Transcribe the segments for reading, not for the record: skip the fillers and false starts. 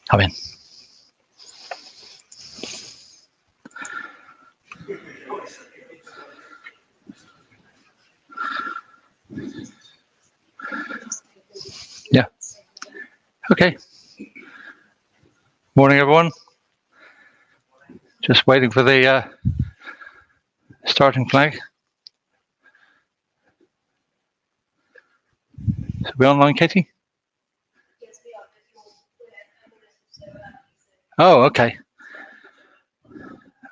Come in. Yeah. Okay. Morning, everyone. Just waiting for the starting flag. So we online, Katie? Yes, we are. Oh, okay.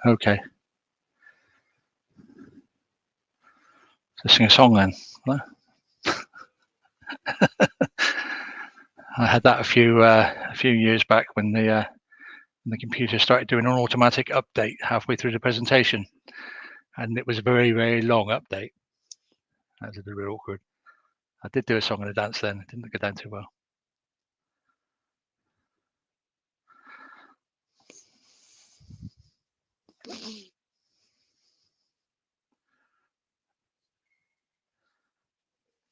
Okay. So sing a song then. I had that a few years back when the computer started doing an automatic update halfway through the presentation, and it was a very, very long update. That was a bit awkward. I did do a song and a dance then. It didn't go down too well.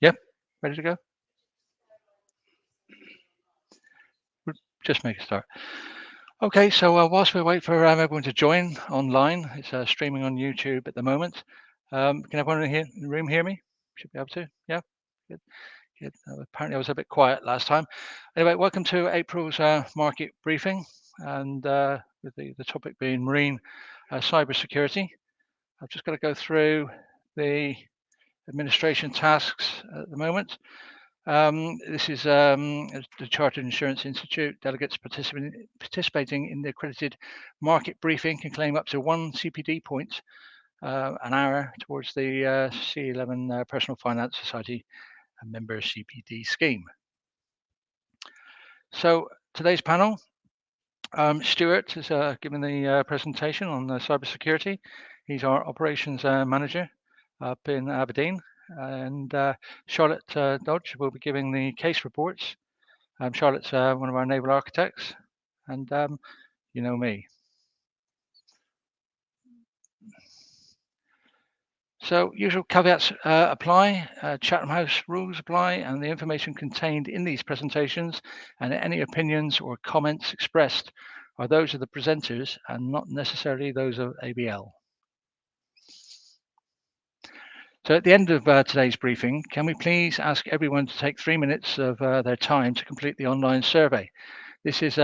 Yep, ready to go? Just make a start. Okay, so whilst we wait for everyone to join online, it's streaming on YouTube at the moment. Can everyone in the room hear me? Should be able to. Yeah, good. Good. Apparently, I was a bit quiet last time. Anyway, welcome to April's market briefing, and with the topic being marine cybersecurity. I've just got to go through the administration tasks at the moment. This is the Chartered Insurance Institute. Delegates participating in the accredited market briefing can claim up to 1 CPD point an hour towards the C11 Personal Finance Society and member CPD scheme. So today's panel, Stuart has given the presentation on cybersecurity. He's our operations manager up in Aberdeen, and Charlotte Dodge will be giving the case reports. Charlotte's one of our naval architects, and you know me. So usual caveats apply, Chatham House rules apply, and the information contained in these presentations and any opinions or comments expressed are those of the presenters and not necessarily those of ABL. So at the end of today's briefing, can we please ask everyone to take 3 minutes of their time to complete the online survey? This is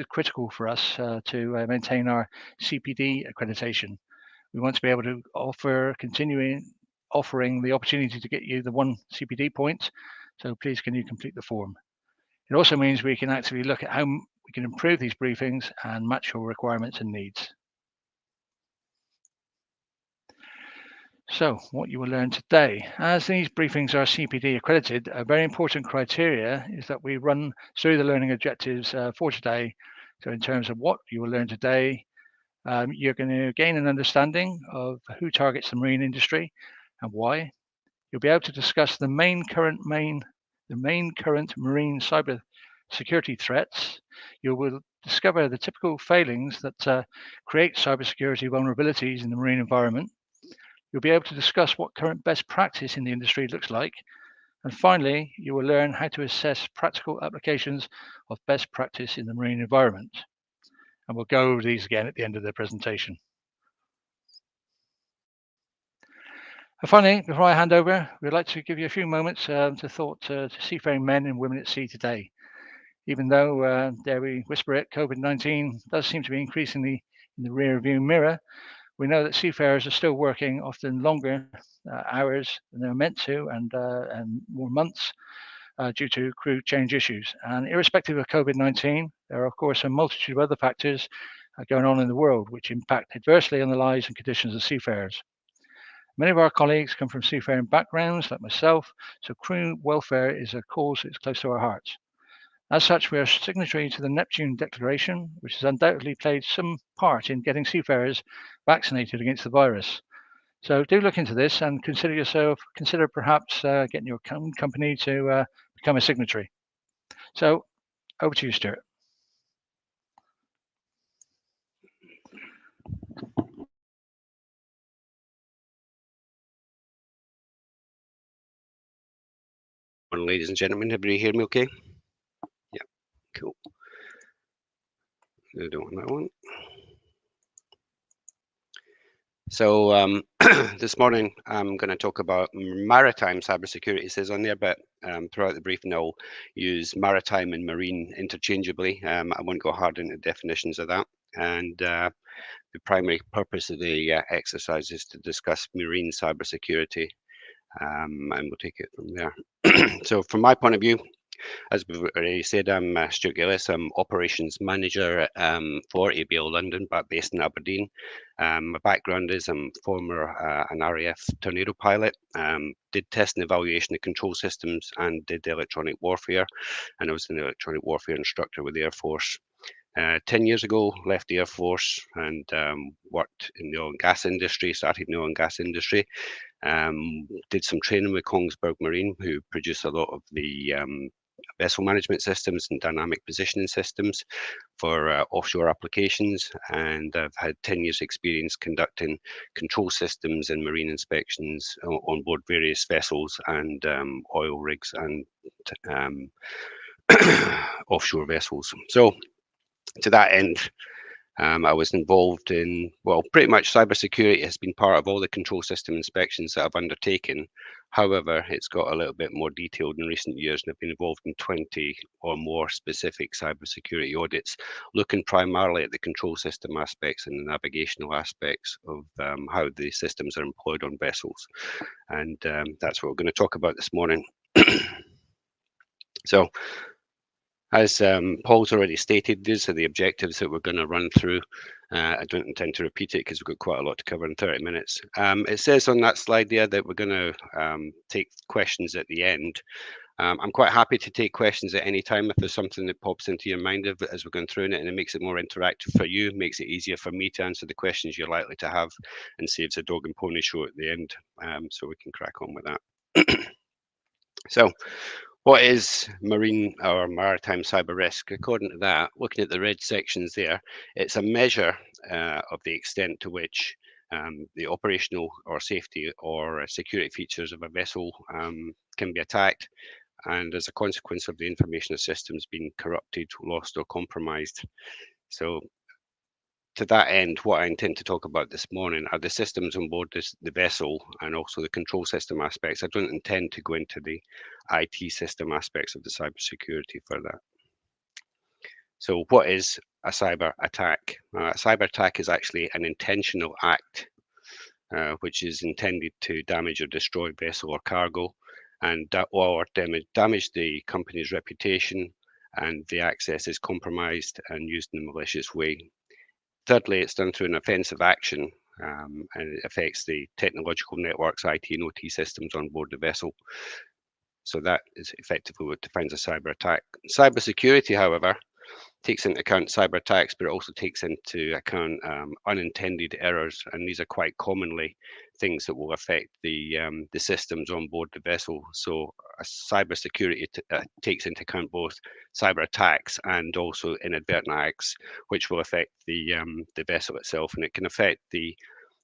critical for us to maintain our CPD accreditation. We want to be able to offering the opportunity to get you the 1 CPD point. So please, can you complete the form? It also means we can actually look at how we can improve these briefings and match your requirements and needs. So what you will learn today, as these briefings are CPD accredited, a very important criteria is that we run through the learning objectives for today. So in terms of what you will learn today, you're going to gain an understanding of who targets the marine industry and why. You'll be able to discuss the main current marine cyber security threats. You will discover the typical failings that create cybersecurity vulnerabilities in the marine environment. You'll be able to discuss what current best practice in the industry looks like. And finally, you will learn how to assess practical applications of best practice in the marine environment. And we'll go over these again at the end of the presentation. And finally, before I hand over, we'd like to give you a few moments to seafaring men and women at sea today. Even though, dare we whisper it, COVID-19 does seem to be increasingly in the rear view mirror, we know that seafarers are still working often longer hours than they're meant to and more months due to crew change issues. And irrespective of COVID-19, there are, of course, a multitude of other factors going on in the world which impact adversely on the lives and conditions of seafarers. Many of our colleagues come from seafaring backgrounds, like myself, so crew welfare is a cause that's close to our hearts. As such, we are signatory to the Neptune Declaration, which has undoubtedly played some part in getting seafarers vaccinated against the virus. So do look into this and consider perhaps getting your company to become a signatory. So over to you, Stuart. Ladies and gentlemen, everybody hear me okay? Yeah, cool. I don't want that one. So this morning I'm going to talk about maritime cybersecurity. It says on there, but throughout the briefing I'll use maritime and marine interchangeably. I won't go hard into definitions of that. And the primary purpose of the exercise is to discuss marine cybersecurity, and we'll take it from there. So from my point of view, as we've already said, I'm Stuart Gillis. I'm Operations Manager for ABL London, but based in Aberdeen. My background is I'm former an RAF Tornado pilot, did test and evaluation of control systems and did electronic warfare, and I was an electronic warfare instructor with the Air Force. 10 years ago, left the Air Force and worked in the oil and gas industry, started in the oil and gas industry. Did some training with Kongsberg Marine, who produce a lot of the vessel management systems and dynamic positioning systems for offshore applications. And I've had 10 years experience conducting control systems and marine inspections on board various vessels and oil rigs and offshore vessels. So to that end, I was involved in, well, pretty much cybersecurity has been part of all the control system inspections that I've undertaken. However, it's got a little bit more detailed in recent years, and I've been involved in 20 or more specific cybersecurity audits, looking primarily at the control system aspects and the navigational aspects of how the systems are employed on vessels. And that's what we're going to talk about this morning. So, as Paul's already stated, these are the objectives that we're going to run through. I don't intend to repeat it because we've got quite a lot to cover in 30 minutes. It says on that slide there that we're going to take questions at the end. I'm quite happy to take questions at any time if there's something that pops into your mind as we're going through it, and it makes it more interactive for you, makes it easier for me to answer the questions you're likely to have, and saves a dog and pony show at the end, so we can crack on with that. So, what is marine or maritime cyber risk? According to that, looking at the red sections there, it's a measure of the extent to which the operational or safety or security features of a vessel can be attacked, and as a consequence of the information systems being corrupted, lost, or compromised. So, to that end, what I intend to talk about this morning are the systems on board the vessel and also the control system aspects. I don't intend to go into the IT system aspects of the cybersecurity for that. So what is a cyber attack? A cyber attack is actually an intentional act which is intended to damage or destroy vessel or cargo, and or damage the company's reputation, and the access is compromised and used in a malicious way. Thirdly, it's done through an offensive action, and it affects the technological networks, IT and OT systems on board the vessel. So that is effectively what defines a cyber attack. Cybersecurity, however, takes into account cyber attacks, but it also takes into account unintended errors, and these are quite commonly things that will affect the systems on board the vessel. So cybersecurity takes into account both cyber attacks and also inadvertent acts, which will affect the vessel itself, and it can affect the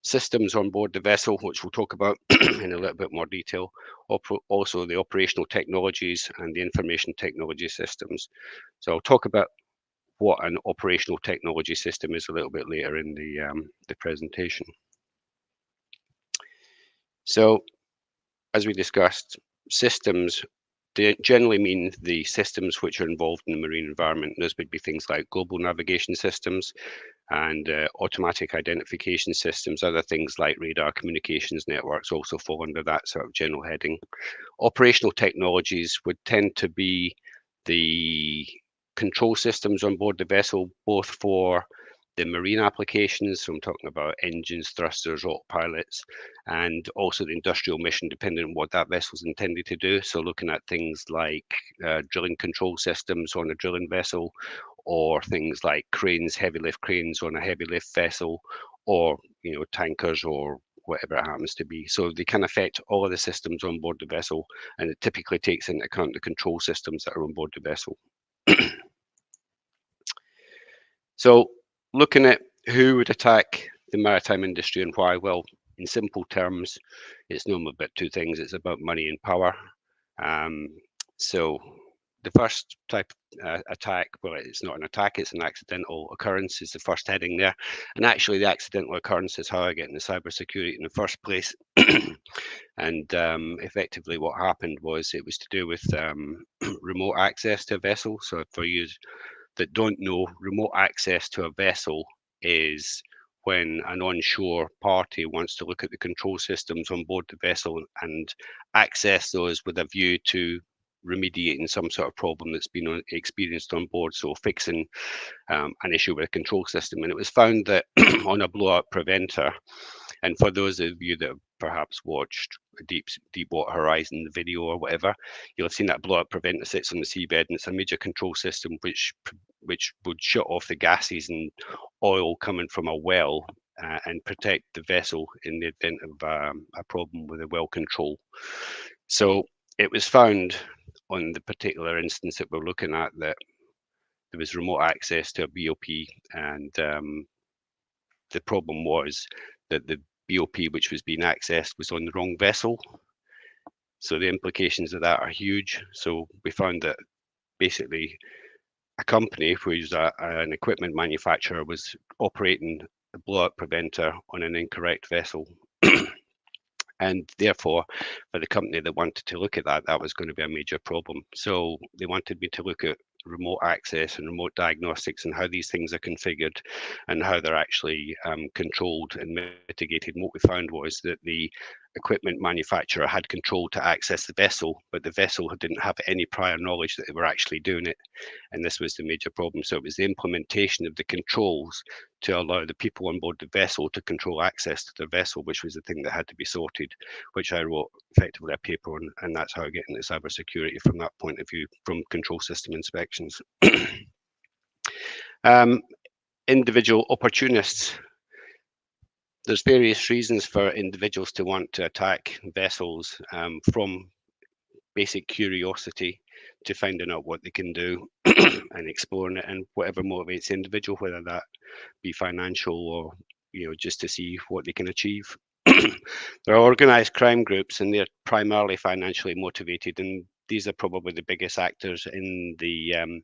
systems on board the vessel, which we'll talk about in a little bit more detail. Also, the operational technologies and the information technology systems. So I'll talk about what an operational technology system is a little bit later in the presentation. So, as we discussed, systems generally mean the systems which are involved in the marine environment. Those would be things like global navigation systems and automatic identification systems. Other things like radar communications networks also fall under that sort of general heading. Operational technologies would tend to be the control systems on board the vessel, both for the marine applications, so I'm talking about engines, thrusters, autopilots, and also the industrial mission, depending on what that vessel is intended to do. So looking at things like drilling control systems on a drilling vessel, or things like cranes, heavy lift cranes on a heavy lift vessel, or tankers or whatever it happens to be. So they can affect all of the systems on board the vessel, and it typically takes into account the control systems that are on board the vessel. So looking at who would attack the maritime industry and why, well, in simple terms, it's normally about two things. It's about money and power. So the first type of attack, well, it's not an attack, it's an accidental occurrence, is the first heading there. And actually, the accidental occurrence is how I get into cybersecurity in the first place. And effectively, what happened was it was to do with remote access to a vessel. So for you that don't know, remote access to a vessel is when an onshore party wants to look at the control systems on board the vessel and access those with a view to remediating some sort of problem that's been experienced on board, so fixing an issue with a control system. And it was found that on a blowout preventer, and for those of you that have perhaps watched a Deepwater Horizon video or whatever, you'll have seen that blowout preventer sits on the seabed, and it's a major control system which would shut off the gases and oil coming from a well and protect the vessel in the event of a problem with the well control. So it was found on the particular instance that we're looking at that there was remote access to a BOP, and the problem was that the BOP which was being accessed was on the wrong vessel. So the implications of that are huge. So we found that basically a company who's an equipment manufacturer was operating a blowout preventer on an incorrect vessel. And therefore, for the company that wanted to look at that, that was going to be a major problem. So they wanted me to look at remote access and remote diagnostics and how these things are configured and how they're actually controlled and mitigated. And what we found was that the equipment manufacturer had control to access the vessel, but the vessel didn't have any prior knowledge that they were actually doing it. And this was the major problem. So it was the implementation of the controls to allow the people on board the vessel to control access to the vessel, which was the thing that had to be sorted, which I wrote effectively a paper on, and that's how I get into cybersecurity from that point of view, from control system inspections. Individual opportunists. There's various reasons for individuals to want to attack vessels, from basic curiosity to finding out what they can do and exploring it, and whatever motivates the individual, whether that be financial or just to see what they can achieve. There are organized crime groups, and they're primarily financially motivated, and these are probably the biggest actors in the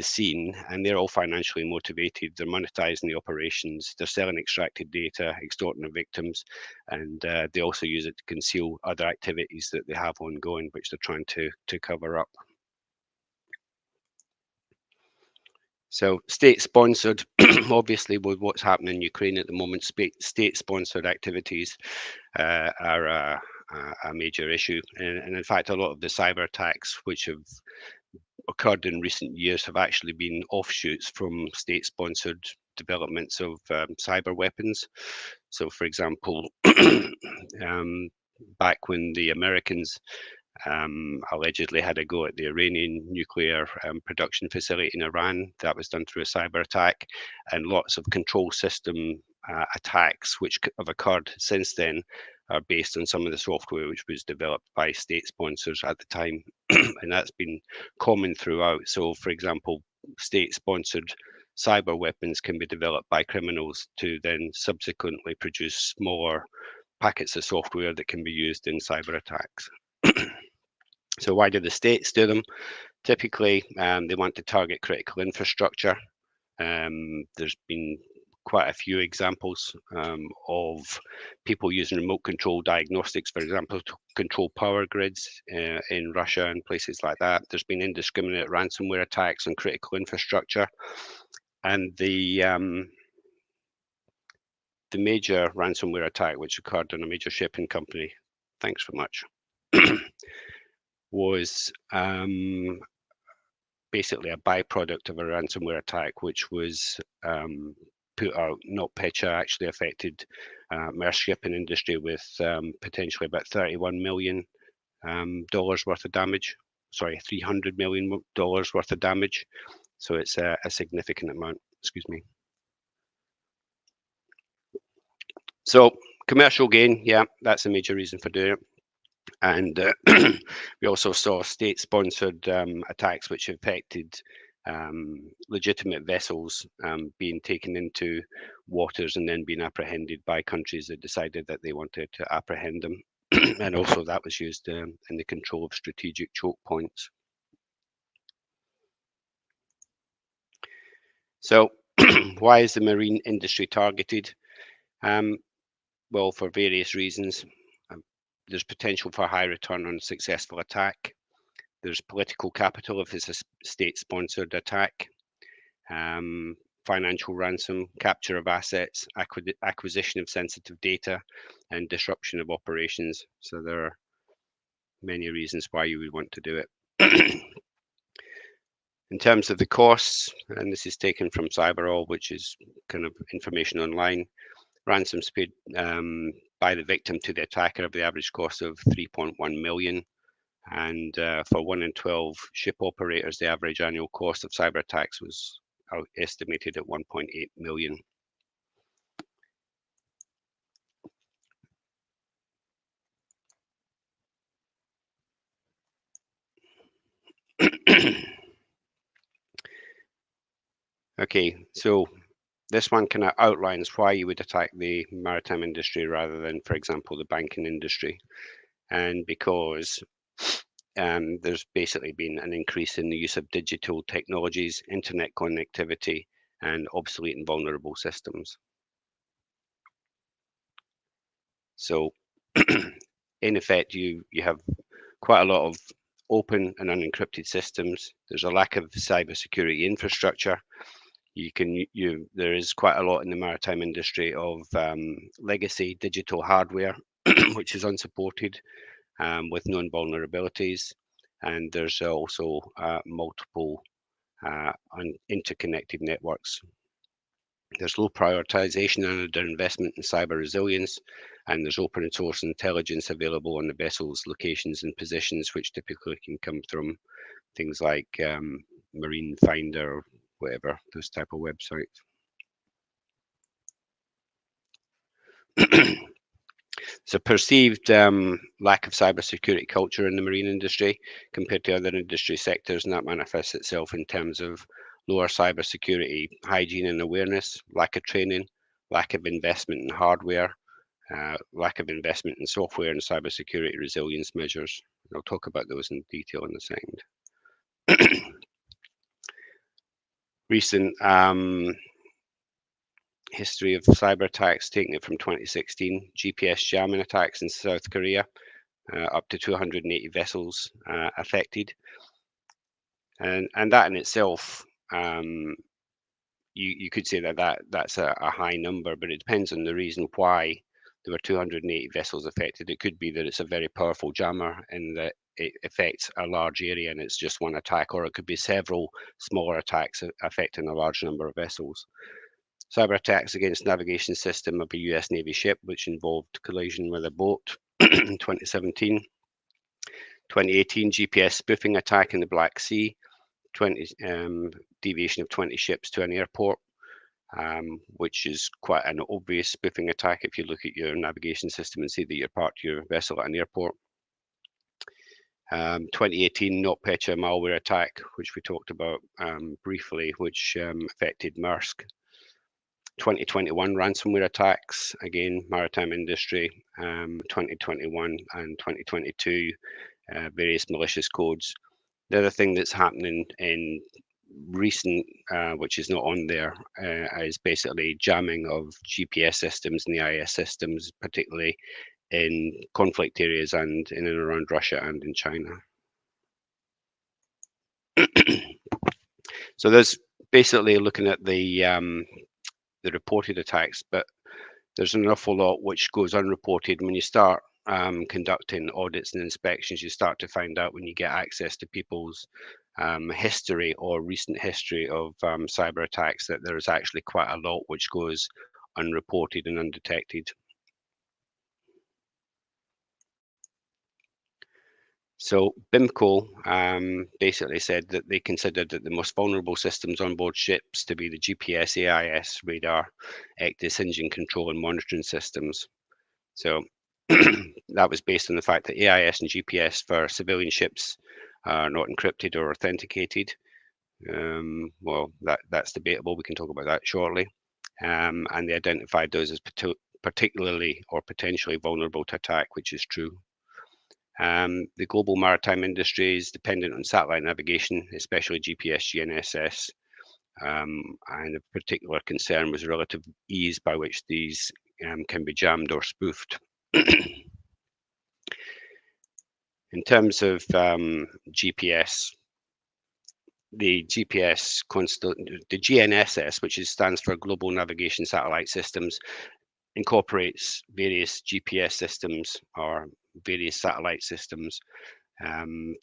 scene, and they're all financially motivated. They're monetizing the operations, they're selling extracted data, extorting the victims, and they also use it to conceal other activities that they have ongoing, which they're trying to cover up. So state-sponsored, obviously with what's happening in Ukraine at the moment, state-sponsored activities are a major issue. And in fact, a lot of the cyber attacks which have occurred in recent years have actually been offshoots from state-sponsored developments of cyber weapons. So for example, back when the Americans allegedly had a go at the Iranian nuclear production facility in Iran, that was done through a cyber attack, and lots of control system attacks which have occurred since then are based on some of the software which was developed by state sponsors at the time. And that's been common throughout. So for example, state sponsored cyber weapons can be developed by criminals to then subsequently produce smaller packets of software that can be used in cyber attacks. So why do the states do them? Typically, they want to target critical infrastructure. There's been quite a few examples of people using remote control diagnostics, for example, to control power grids in Russia and places like that. There's been indiscriminate ransomware attacks on critical infrastructure. And the major ransomware attack, which occurred on a major shipping company, thanks very much, was basically a byproduct of a ransomware attack, which was put out. NotPetya actually affected Maersk shipping industry with potentially about $31 million worth of damage. Sorry, $300 million worth of damage. So it's a significant amount. Excuse me. So commercial gain, yeah, that's a major reason for doing it. And we also saw state-sponsored attacks which affected legitimate vessels being taken into waters and then being apprehended by countries that decided that they wanted to apprehend them. And also that was used in the control of strategic choke points. So why is the marine industry targeted? Well, for various reasons. There's potential for high return on successful attack. There's political capital if it's a state-sponsored attack. Financial ransom, capture of assets, acquisition of sensitive data, and disruption of operations. So there are many reasons why you would want to do it. In terms of the costs, and this is taken from CyberAll, which is kind of information online, ransoms paid by the victim to the attacker have the average cost of 3.1 million. And for 1 in 12 ship operators, the average annual cost of cyber attacks was estimated at 1.8 million. Okay, so this one kind of outlines why you would attack the maritime industry rather than, for example, the banking industry. And because there's basically been an increase in the use of digital technologies, internet connectivity, and obsolete and vulnerable systems. So in effect, you have quite a lot of open and unencrypted systems. There's a lack of cybersecurity infrastructure. There is quite a lot in the maritime industry of legacy digital hardware, which is unsupported with known vulnerabilities. And there's also multiple interconnected networks. There's low prioritization and underinvestment in cyber resilience, and there's open source intelligence available on the vessel's locations and positions, which typically can come from things like Marine Finder or whatever, those type of websites. So perceived lack of cybersecurity culture in the marine industry compared to other industry sectors, and that manifests itself in terms of lower cybersecurity hygiene and awareness, lack of training, lack of investment in hardware, lack of investment in software and cybersecurity resilience measures. I'll talk about those in detail in a second. Recent history of cyber attacks, taking it from 2016, GPS jamming attacks in South Korea, up to 280 vessels affected. And that in itself, you could say that's a high number, but it depends on the reason why there were 280 vessels affected. It could be that it's a very powerful jammer and that it affects a large area and it's just one attack, or it could be several smaller attacks affecting a large number of vessels. Cyber attacks against navigation system of a US Navy ship, which involved collision with a boat in 2017. 2018 GPS spoofing attack in the Black Sea, deviation of 20 ships to an airport, which is quite an obvious spoofing attack if you look at your navigation system and see that you're parked your vessel at an airport. 2018 NotPetya malware attack, which we talked about briefly, which affected Maersk. 2021 ransomware attacks, again, maritime industry. 2021 and 2022, various malicious codes. The other thing that's happening in recent, which is not on there, is basically jamming of GPS systems and the IS systems, particularly in conflict areas and in and around Russia and in China. So there's basically looking at the reported attacks, but there's an awful lot which goes unreported. When you start conducting audits and inspections, you start to find out when you get access to people's history or recent history of cyber attacks that there's actually quite a lot which goes unreported and undetected. So BIMCO basically said that they considered that the most vulnerable systems on board ships to be the GPS, AIS, radar, ECDIS, engine control and monitoring systems. So that was based on the fact that AIS and GPS for civilian ships are not encrypted or authenticated. Well, that's debatable. We can talk about that shortly. And they identified those as particularly or potentially vulnerable to attack, which is true. The global maritime industry is dependent on satellite navigation, especially GPS, GNSS, And a particular concern was relative ease by which these can be jammed or spoofed. In terms of GPS, the GNSS, which stands for Global Navigation Satellite Systems, incorporates various GPS systems or various satellite systems.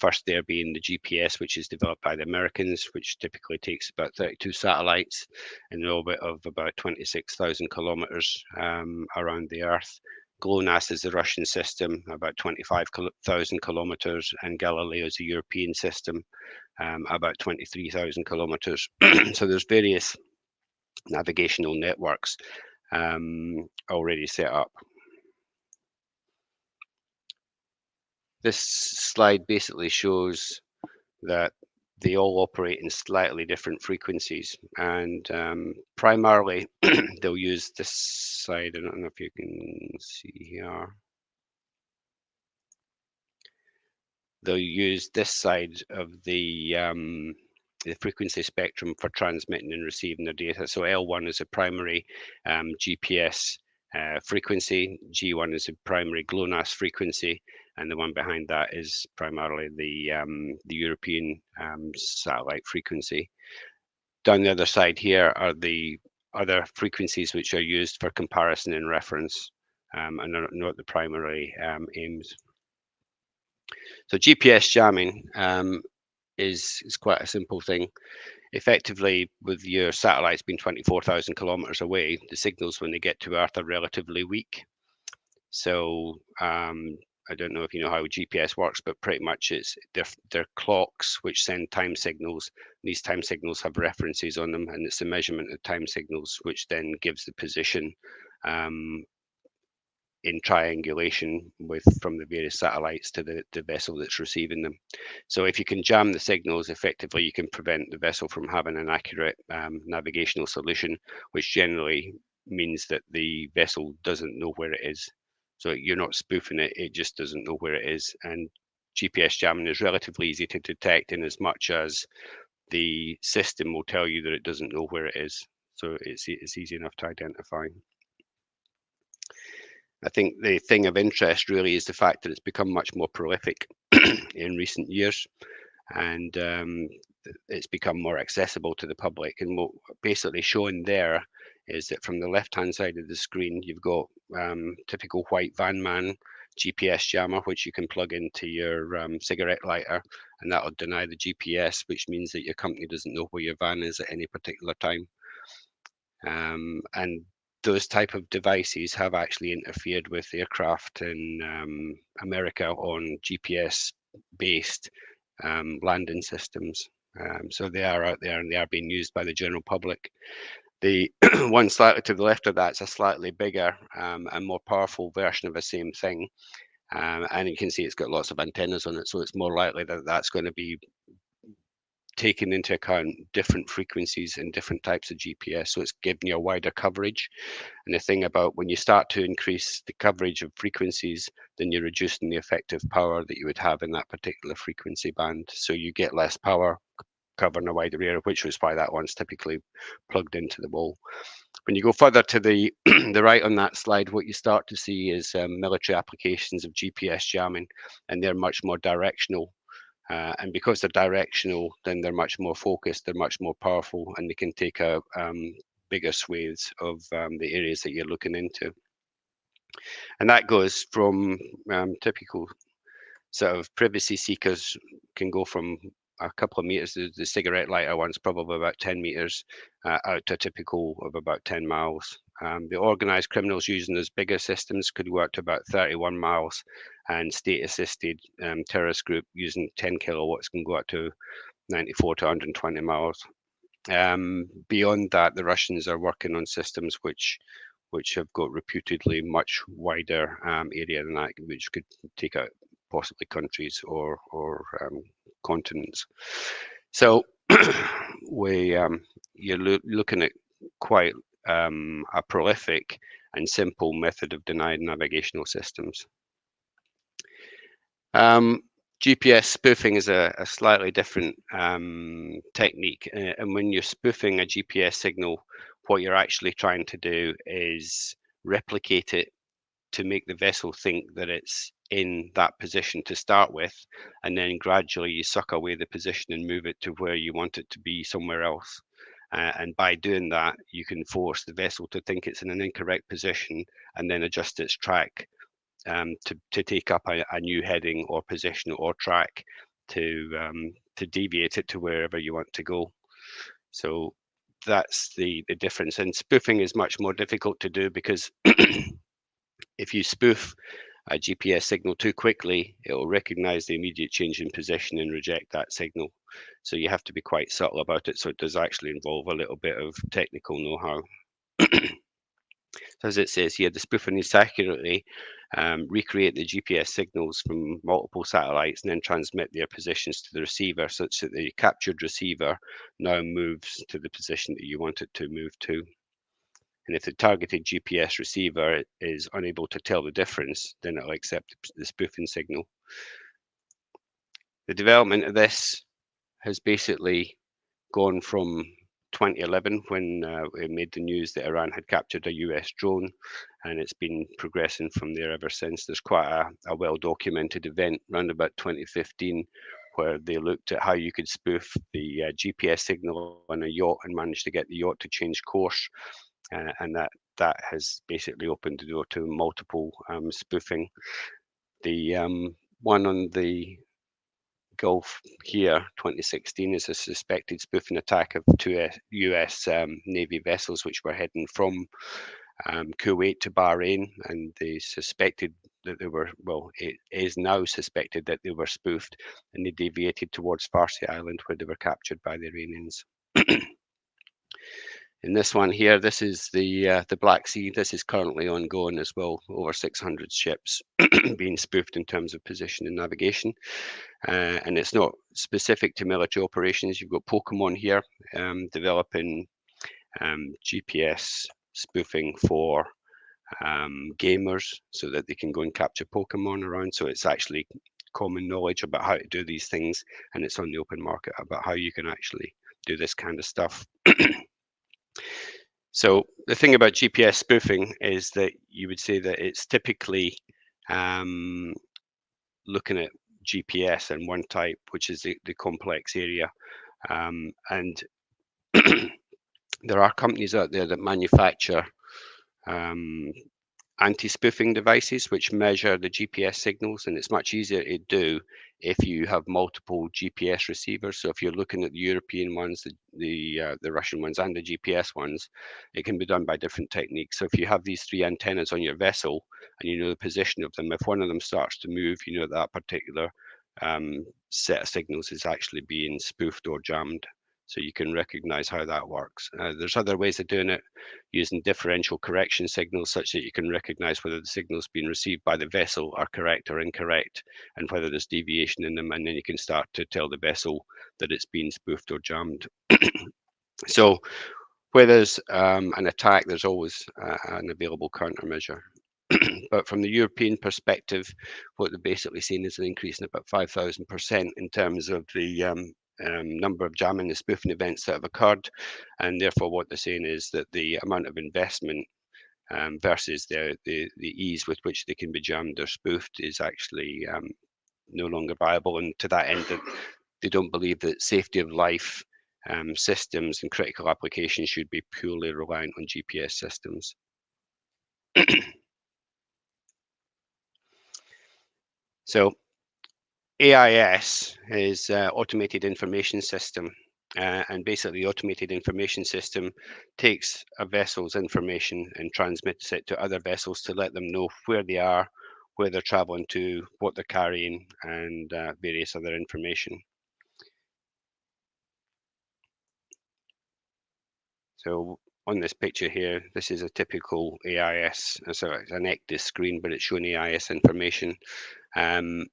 First there being the GPS, which is developed by the Americans, which typically takes about 32 satellites in an orbit of about 26,000 kilometers around the Earth. GLONASS is the Russian system, about 25,000 kilometers, and Galileo is a European system, about 23,000 kilometers. So there's various navigational networks already set up. This slide basically shows that they all operate in slightly different frequencies, and primarily they'll use this side. I don't know if you can see here. They'll use this side of the frequency spectrum for transmitting and receiving their data. So L1 is a primary GPS frequency, G1 is a primary GLONASS frequency, and the one behind that is primarily the European satellite frequency. Down the other side here are the other frequencies which are used for comparison and reference, and are not the primary aims. So GPS jamming is quite a simple thing. Effectively, with your satellites being 24,000 kilometers away, the signals when they get to Earth are relatively weak. So I don't know if you know how GPS works, but pretty much they're clocks which send time signals. These time signals have references on them, and it's the measurement of time signals which then gives the position in triangulation from the various satellites to the vessel that's receiving them. So if you can jam the signals, effectively you can prevent the vessel from having an accurate navigational solution, which generally means that the vessel doesn't know where it is. So you're not spoofing it, it just doesn't know where it is. And GPS jamming is relatively easy to detect in as much as the system will tell you that it doesn't know where it is. So it's easy enough to identify. I think the thing of interest really is the fact that it's become much more prolific in recent years, and it's become more accessible to the public. And what basically shown there is that from the left-hand side of the screen, you've got typical white van man GPS jammer, which you can plug into your cigarette lighter, and that'll deny the GPS, which means that your company doesn't know where your van is at any particular time. And those type of devices have actually interfered with aircraft in America on GPS-based landing systems. So they are out there and they are being used by the general public. The one slightly to the left of that's a slightly bigger and more powerful version of the same thing. And you can see it's got lots of antennas on it, so it's more likely that that's going to be taking into account different frequencies and different types of GPS, so it's giving you a wider coverage. And the thing about when you start to increase the coverage of frequencies, then you're reducing the effective power that you would have in that particular frequency band. So you get less power covering a wider area, which was why that one's typically plugged into the wall. When you go further to the the right on that slide, what you start to see is military applications of GPS jamming, and they're much more directional. And because they're directional, then they're much more focused, they're much more powerful, and they can take a bigger swathes of the areas that you're looking into. And that goes from typical sort of privacy seekers can go from a couple of meters, the cigarette lighter one's probably about 10 meters, out to a typical of about 10 miles. The organized criminals using those bigger systems could go out to about 31 miles, and state-assisted terrorist group using 10 kilowatts can go out to 94 to 120 miles. Beyond that, the Russians are working on systems which have got reputedly much wider area than that, which could take out possibly countries or continents. So you're looking at quite a prolific and simple method of denied navigational systems. GPS spoofing is a slightly different technique, and when you're spoofing a GPS signal, what you're actually trying to do is replicate it to make the vessel think that it's in that position to start with, and then gradually you suck away the position and move it to where you want it to be somewhere else. And by doing that, you can force the vessel to think it's in an incorrect position and then adjust its track to take up a new heading or position or track to deviate it to wherever you want to go. So that's the difference. And spoofing is much more difficult to do because if you spoof a GPS signal too quickly, it will recognize the immediate change in position and reject that signal. So you have to be quite subtle about it. So it does actually involve a little bit of technical know-how. So as it says here, the spoofer needs to accurately recreate the GPS signals from multiple satellites and then transmit their positions to the receiver such that the captured receiver now moves to the position that you want it to move to. And if the targeted GPS receiver is unable to tell the difference, then it'll accept the spoofing signal. The development of this has basically gone from 2011 when it made the news that Iran had captured a US drone, and it's been progressing from there ever since. There's quite a well-documented event around about 2015 where they looked at how you could spoof the GPS signal on a yacht and managed to get the yacht to change course, and that has basically opened the door to multiple spoofing. The one on the Gulf here, 2016, is a suspected spoofing attack of two US Navy vessels which were heading from Kuwait to Bahrain, and they suspected that they were, well, it is now suspected that they were spoofed, and they deviated towards Farsi Island where they were captured by the Iranians. In this one here, this is the Black Sea. This is currently ongoing as well. Over 600 ships being spoofed in terms of position and navigation. And it's not specific to military operations. You've got Pokemon here developing GPS spoofing for gamers so that they can go and capture Pokemon around. So it's actually common knowledge about how to do these things, and it's on the open market about how you can actually do this kind of stuff. So the thing about GPS spoofing is that you would say that it's typically looking at GPS in one type, which is the complex area. And there are companies out there that manufacture anti-spoofing devices which measure the GPS signals, and it's much easier to do if you have multiple GPS receivers. So if you're looking at the European ones, the Russian ones, and the GPS ones, it can be done by different techniques. So if you have these three antennas on your vessel and you know the position of them, if one of them starts to move, you know that particular set of signals is actually being spoofed or jammed. So you can recognize how that works. There's other ways of doing it using differential correction signals such that you can recognize whether the signals being received by the vessel are correct or incorrect and whether there's deviation in them, and then you can start to tell the vessel that it's been spoofed or jammed. So where there's an attack, there's always an available countermeasure. But from the European perspective, what they're basically seeing is an increase in about 5,000% in terms of the number of jamming and spoofing events that have occurred, and therefore what they're saying is that the amount of investment versus the ease with which they can be jammed or spoofed is actually no longer viable, and to that end they don't believe that safety of life systems and critical applications should be purely reliant on GPS systems. So AIS is Automated Information System, and basically the Automated Information System takes a vessel's information and transmits it to other vessels to let them know where they are, where they're traveling to, what they're carrying, and various other information. So on this picture here, this is a typical AIS, so it's an ECDIS screen, but it's showing AIS information. And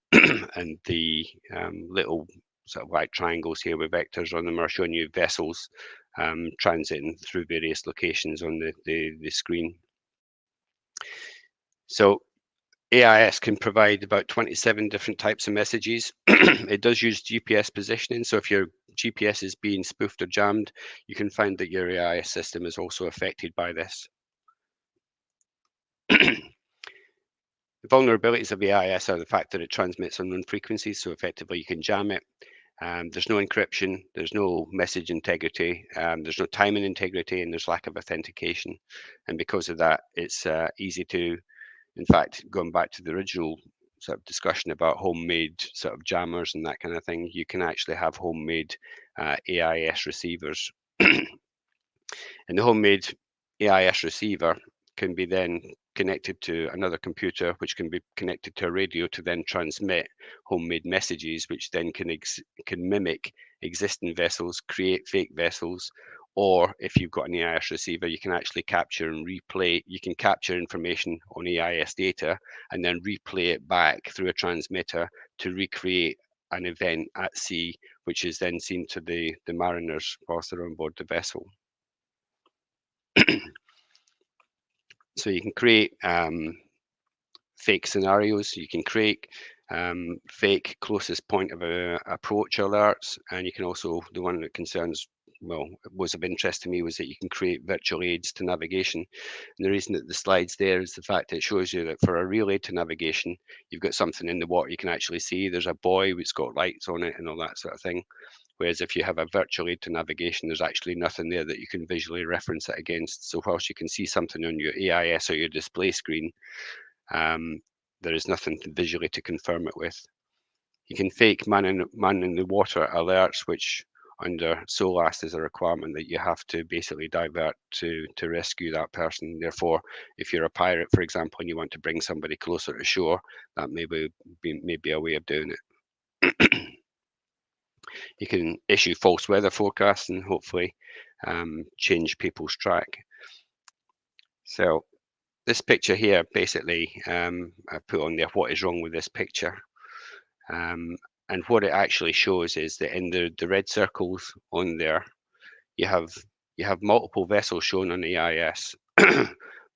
the little sort of white triangles here with vectors on them are showing you vessels transiting through various locations on the screen. So AIS can provide about 27 different types of messages. It does use GPS positioning, so if your GPS is being spoofed or jammed, you can find that your AIS system is also affected by this. The vulnerabilities of AIS are the fact that it transmits unknown frequencies, so effectively you can jam it. There's no encryption, there's no message integrity, there's no timing integrity, and there's lack of authentication. And because of that, it's easy to, in fact, going back to the original sort of discussion about homemade sort of jammers and that kind of thing, you can actually have homemade AIS receivers. And the homemade AIS receiver can be then connected to another computer, which can be connected to a radio to then transmit homemade messages, which then can mimic existing vessels, create fake vessels, or if you've got an AIS receiver, you can actually capture and replay. You can capture information on AIS data and then replay it back through a transmitter to recreate an event at sea, which is then seen to the mariners whilst they're on board the vessel. So you can create fake scenarios, you can create fake closest point of approach alerts, and you can also, the one that concerns, well, was of interest to me was that you can create virtual aids to navigation. And the reason that the slide's there is the fact that it shows you that for a real aid to navigation, you've got something in the water you can actually see. There's a buoy which got lights on it and all that sort of thing. Whereas if you have a virtual aid to navigation, there's actually nothing there that you can visually reference it against. So whilst you can see something on your AIS or your display screen, there is nothing visually to confirm it with. You can fake man in the water alerts, which under SOLAS is a requirement that you have to basically divert to rescue that person. Therefore, if you're a pirate, for example, and you want to bring somebody closer to shore, that may be a way of doing it. You can issue false weather forecasts and hopefully change people's track. So this picture here, basically, I put on there what is wrong with this picture. And what it actually shows is that in the red circles on there, you have multiple vessels shown on the AIS.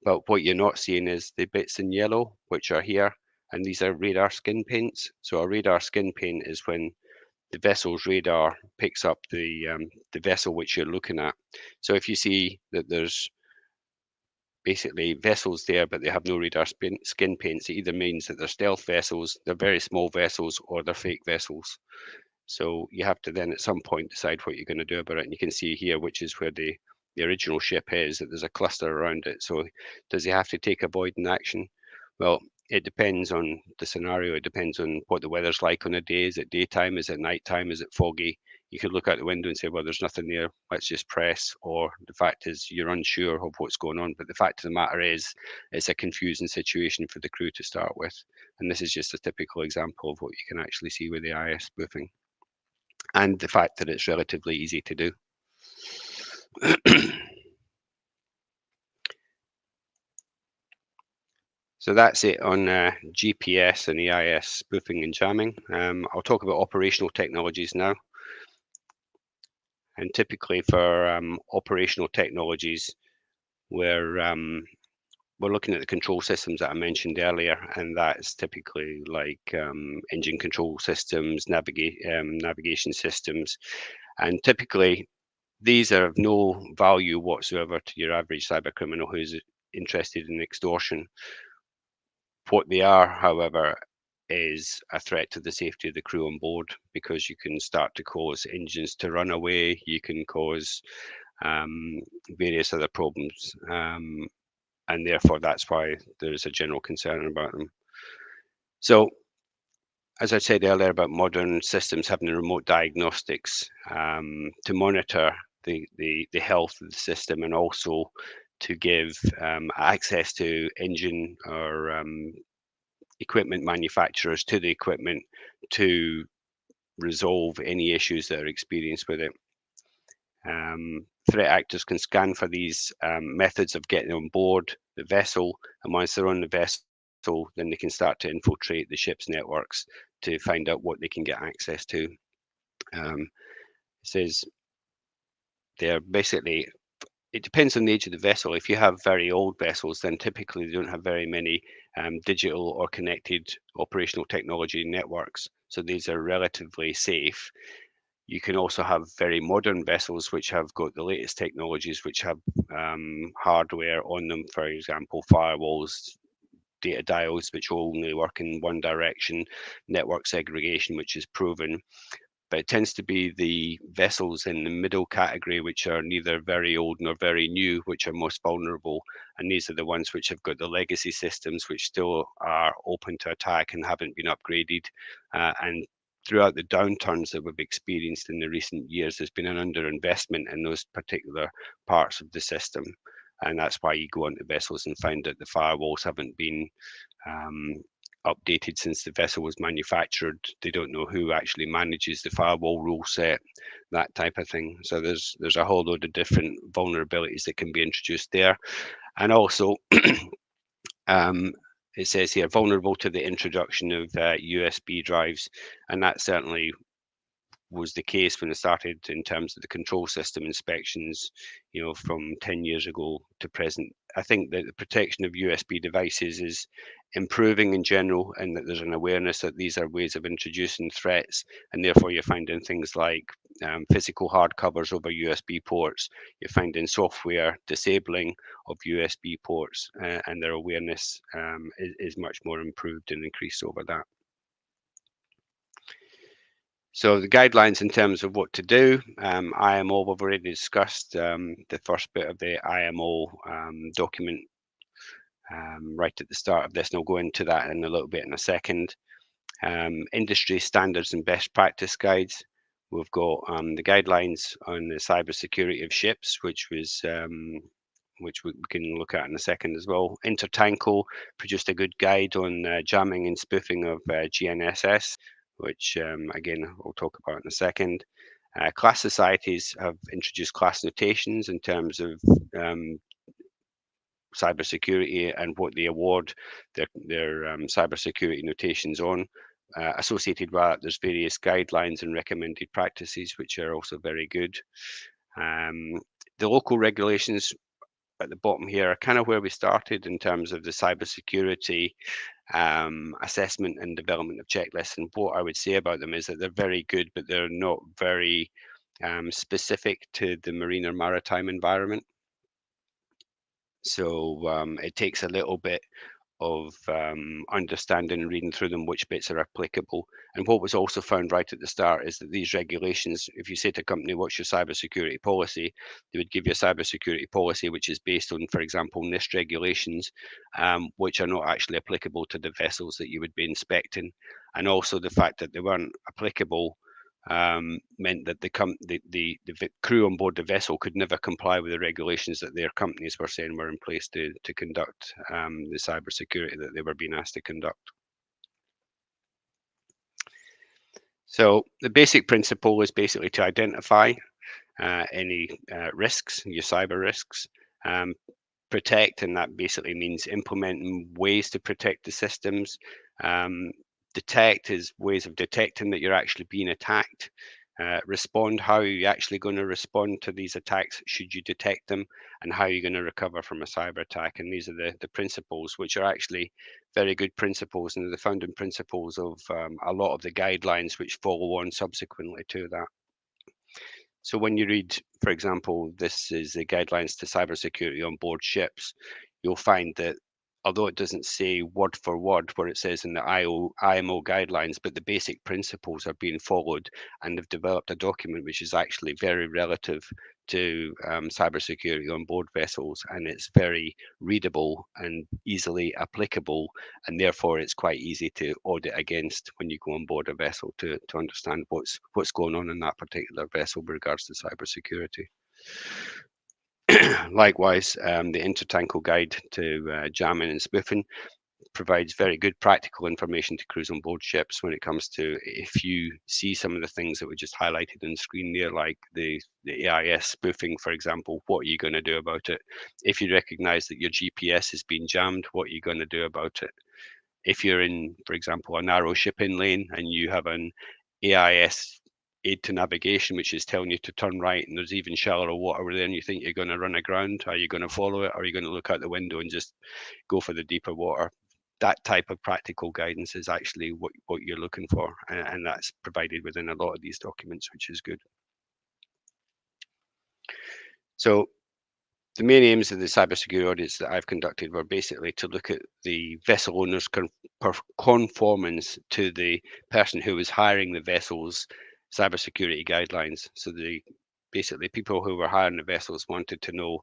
But what you're not seeing is the bits in yellow, which are here, and these are radar skin paints. So a radar skin paint is when the vessel's radar picks up the vessel which you're looking at. So if you see that there's basically vessels there, but they have no radar skin paints, it either means that they're stealth vessels, they're very small vessels, or they're fake vessels. So you have to then at some point decide what you're going to do about it. And you can see here, which is where the original ship is, that there's a cluster around it. So does he have to take avoidant action? Well, it depends on the scenario. It depends on what the weather's like on a day. Is it daytime? Is it nighttime? Is it foggy? You could look out the window and say, well, there's nothing there, let's just press. Or the fact is you're unsure of what's going on. But the fact of the matter is it's a confusing situation for the crew to start with. And this is just a typical example of what you can actually see with the AIS spoofing. And the fact that it's relatively easy to do. So that's it on GPS and AIS spoofing and jamming. I'll talk about operational technologies now. And typically for operational technologies, we're looking at the control systems that I mentioned earlier, and that's typically like engine control systems, navigation systems, and typically these are of no value whatsoever to your average cyber criminal who's interested in extortion. What they are, however, is a threat to the safety of the crew on board, because you can start to cause engines to run away, you can cause various other problems, and therefore that's why there's a general concern about them. So, as I said earlier about modern systems having remote diagnostics to monitor the health of the system, and also to give access to engine or equipment manufacturers to the equipment to resolve any issues that are experienced with it. Threat actors can scan for these methods of getting on board the vessel, and once they're on the vessel, then they can start to infiltrate the ship's networks to find out what they can get access to. It says they're basically, it depends on the age of the vessel. If you have very old vessels, then typically they don't have very many digital or connected operational technology networks. So these are relatively safe. You can also have very modern vessels which have got the latest technologies, which have hardware on them, for example, firewalls, data dials, which will only work in one direction, network segregation, which is proven. But it tends to be the vessels in the middle category, which are neither very old nor very new, which are most vulnerable. And these are the ones which have got the legacy systems, which still are open to attack and haven't been upgraded. And throughout the downturns that we've experienced in the recent years, there's been an underinvestment in those particular parts of the system. And that's why you go onto vessels and find that the firewalls haven't been updated since the vessel was manufactured. They don't know who actually manages the firewall rule set, that type of thing. So there's a whole load of different vulnerabilities that can be introduced there. And also, it says here, vulnerable to the introduction of USB drives, and that certainly was the case when it started in terms of the control system inspections, you know, from 10 years ago to present. I think that the protection of USB devices is improving in general, and that there's an awareness that these are ways of introducing threats, and therefore you're finding things like physical hard covers over USB ports. You're finding software disabling of USB ports, and their awareness is much more improved and increased over that. So the guidelines in terms of what to do, IMO, we've already discussed the first bit of the IMO document right at the start of this, and I'll go into that in a little bit in a second. Industry standards and best practice guides. We've got the guidelines on the cybersecurity of ships, which we can look at in a second as well. Intertanko produced a good guide on jamming and spoofing of GNSS, which again, we'll talk about in a second. Class societies have introduced class notations in terms of cybersecurity and what they award their cybersecurity notations on. Associated with that, there's various guidelines and recommended practices, which are also very good. The local regulations at the bottom here are kind of where we started in terms of the cybersecurity assessment and development of checklists. And what I would say about them is that they're very good, but they're not very specific to the marine or maritime environment. So it takes a little bit of understanding and reading through them which bits are applicable. And what was also found right at the start is that these regulations, if you say to a company, what's your cybersecurity policy, they would give you a cybersecurity policy which is based on, for example, NIST regulations, which are not actually applicable to the vessels that you would be inspecting. And also the fact that they weren't applicable meant that the crew on board the vessel could never comply with the regulations that their companies were saying were in place to conduct the cybersecurity that they were being asked to conduct. So the basic principle is basically to identify any risks, your cyber risks, protect, and that basically means implementing ways to protect the systems. Detect is ways of detecting that you're actually being attacked. Respond, how are you actually going to respond to these attacks should you detect them, and how are you going to recover from a cyber attack. And these are the principles, which are actually very good principles, and the founding principles of a lot of the guidelines which follow on subsequently to that. So when you read, for example, this is the guidelines to cybersecurity on board ships, you'll find that although it doesn't say word for word where it says in the IMO guidelines, but the basic principles are being followed, and they've developed a document which is actually very relative to cybersecurity on board vessels, and it's very readable and easily applicable, and therefore it's quite easy to audit against when you go on board a vessel to understand what's going on in that particular vessel with regards to cybersecurity. Likewise, the Intertanko guide to jamming and spoofing provides very good practical information to crews on board ships when it comes to, if you see some of the things that were just highlighted on the screen there, like the AIS spoofing, for example, what are you going to do about it? If you recognize that your GPS has been jammed, what are you going to do about it? If you're in, for example, a narrow shipping lane and you have an AIS aid to navigation, which is telling you to turn right, and there's even shallower water there, and you think you're going to run aground, are you going to follow it, or are you going to look out the window and just go for the deeper water? that type of practical guidance is actually what you're looking for, and that's provided within a lot of these documents, which is good. So the main aims of the cybersecurity audits that I've conducted were basically to look at the vessel owner's conformance to the person who was hiring the vessel's cybersecurity guidelines. So basically people who were hiring the vessels wanted to know,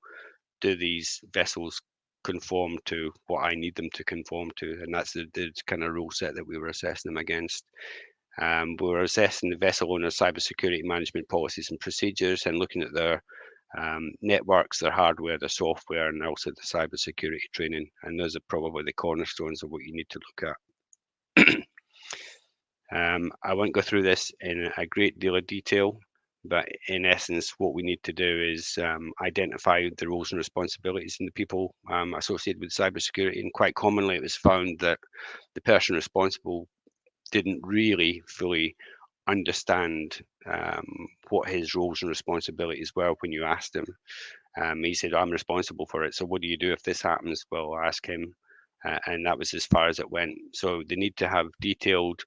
do these vessels conform to what I need them to conform to? And that's the kind of rule set that we were assessing them against. We were assessing the vessel owner's cybersecurity management policies and procedures, and looking at their networks, their hardware, their software, and also the cybersecurity training. And those are probably the cornerstones of what you need to look at. I won't go through this in a great deal of detail, but in essence, what we need to do is identify the roles and responsibilities in the people associated with cybersecurity. And quite commonly, it was found that the person responsible didn't really fully understand what his roles and responsibilities were when you asked him. He said, I'm responsible for it. So what do you do if this happens? Well, ask him. And that was as far as it went. So they need to have detailed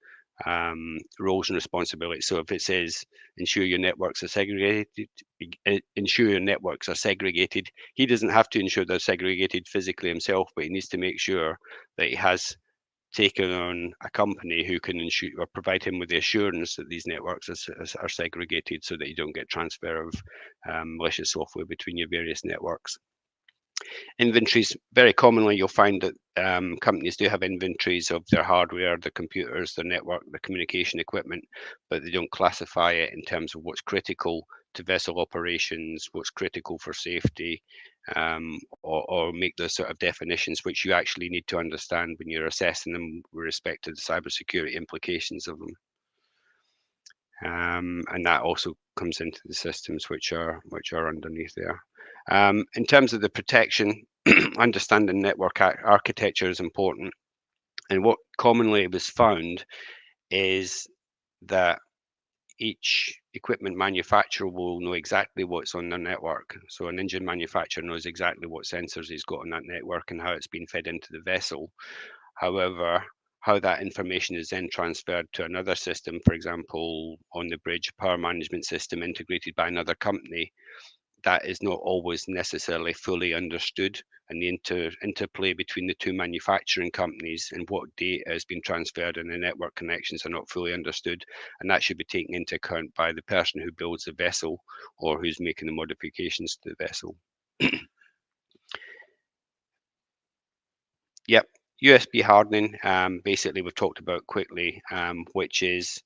roles and responsibilities. So if it says ensure your networks are segregated, he doesn't have to ensure they're segregated physically himself, but he needs to make sure that he has taken on a company who can ensure or provide him with the assurance that these networks are segregated, so that you don't get transfer of malicious software between your various networks. Inventories, very commonly you'll find that companies do have inventories of their hardware, their computers, their network, their communication equipment, but they don't classify it in terms of what's critical to vessel operations, what's critical for safety, or make those sort of definitions, which you actually need to understand when you're assessing them with respect to the cybersecurity implications of them. And that also comes into the systems which are underneath there. In terms of the protection, understanding network architecture is important. And what commonly was found is that each equipment manufacturer will know exactly what's on their network. So an engine manufacturer knows exactly what sensors he's got on that network and how it's been fed into the vessel. However, how that information is then transferred to another system, for example, on the bridge, power management system integrated by another company, that is not always necessarily fully understood, and the interplay between the two manufacturing companies and what data has been transferred and the network connections are not fully understood, and that should be taken into account by the person who builds the vessel or who's making the modifications to the vessel. Yep, USB hardening, basically we've talked about quickly, which is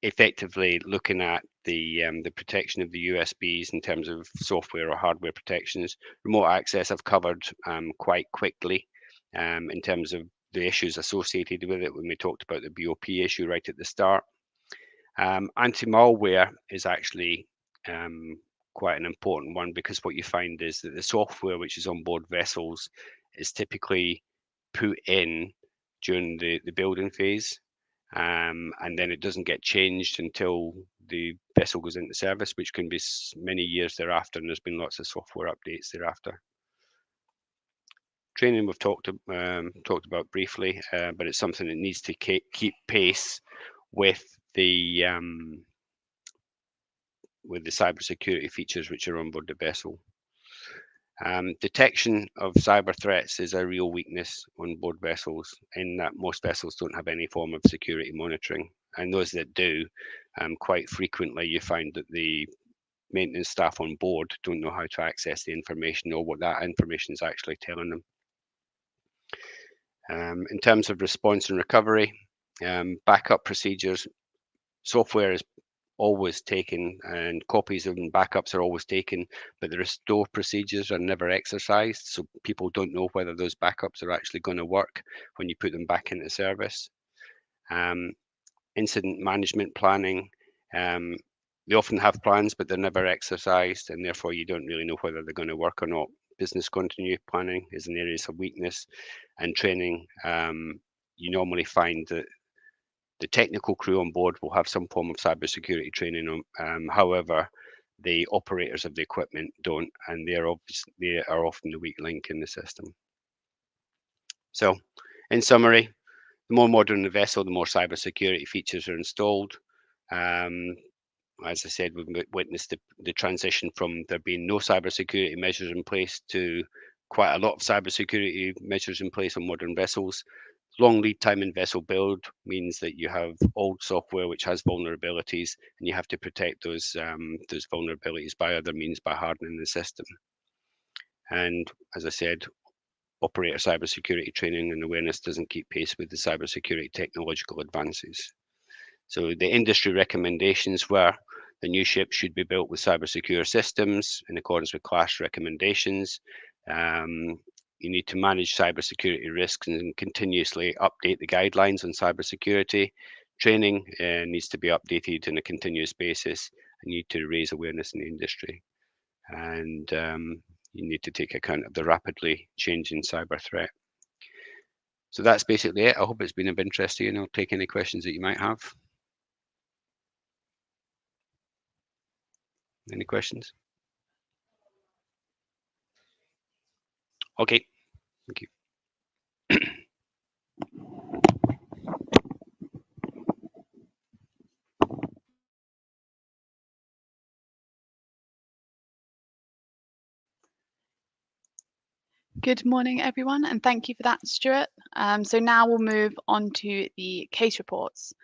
effectively looking at the protection of the USBs in terms of software or hardware protections. Remote access I've covered quite quickly in terms of the issues associated with it when we talked about the BOP issue right at the start. Anti-malware is actually quite an important one, because what you find is that the software which is on board vessels is typically put in during the building phase. And then it doesn't get changed until the vessel goes into service, which can be many years thereafter, and there's been lots of software updates thereafter. Training we've talked about briefly, but it's something that needs to keep pace with the cybersecurity features which are on board the vessel. Detection of cyber threats is a real weakness on board vessels, in that most vessels don't have any form of security monitoring, and those that do, quite frequently you find that the maintenance staff on board don't know how to access the information or what that information is actually telling them. In terms of response and recovery, backup procedures, software is always taken and copies and backups are always taken, but the restore procedures are never exercised, so people don't know whether those backups are actually going to work when you put them back into service. Incident management planning, they often have plans but they're never exercised, and therefore you don't really know whether they're going to work or not. Business continuity planning is an area of weakness, and training, you normally find that the technical crew on board will have some form of cybersecurity training. However, the operators of the equipment don't, and they are often the weak link in the system. So, In summary, the more modern the vessel, the more cybersecurity features are installed. As I said, we've witnessed the transition from there being no cybersecurity measures in place to quite a lot of cybersecurity measures in place on modern vessels. Long lead time in vessel build means that you have old software which has vulnerabilities, and you have to protect those vulnerabilities by other means, by hardening the system. And as I said, operator cybersecurity training and awareness doesn't keep pace with the cybersecurity technological advances. So the industry recommendations were the new ship should be built with cybersecure systems in accordance with class recommendations. You need to manage cybersecurity risks and continuously update the guidelines on cybersecurity. Training needs to be updated on a continuous basis, and you need to raise awareness in the industry. And you need to take account of the rapidly changing cyber threat. So that's basically it. I hope it's been of interest to you, and I'll take any questions that you might have. Any questions? Okay, thank you. Good morning, everyone, and thank you for that, Stuart. So now we'll move on to the case reports.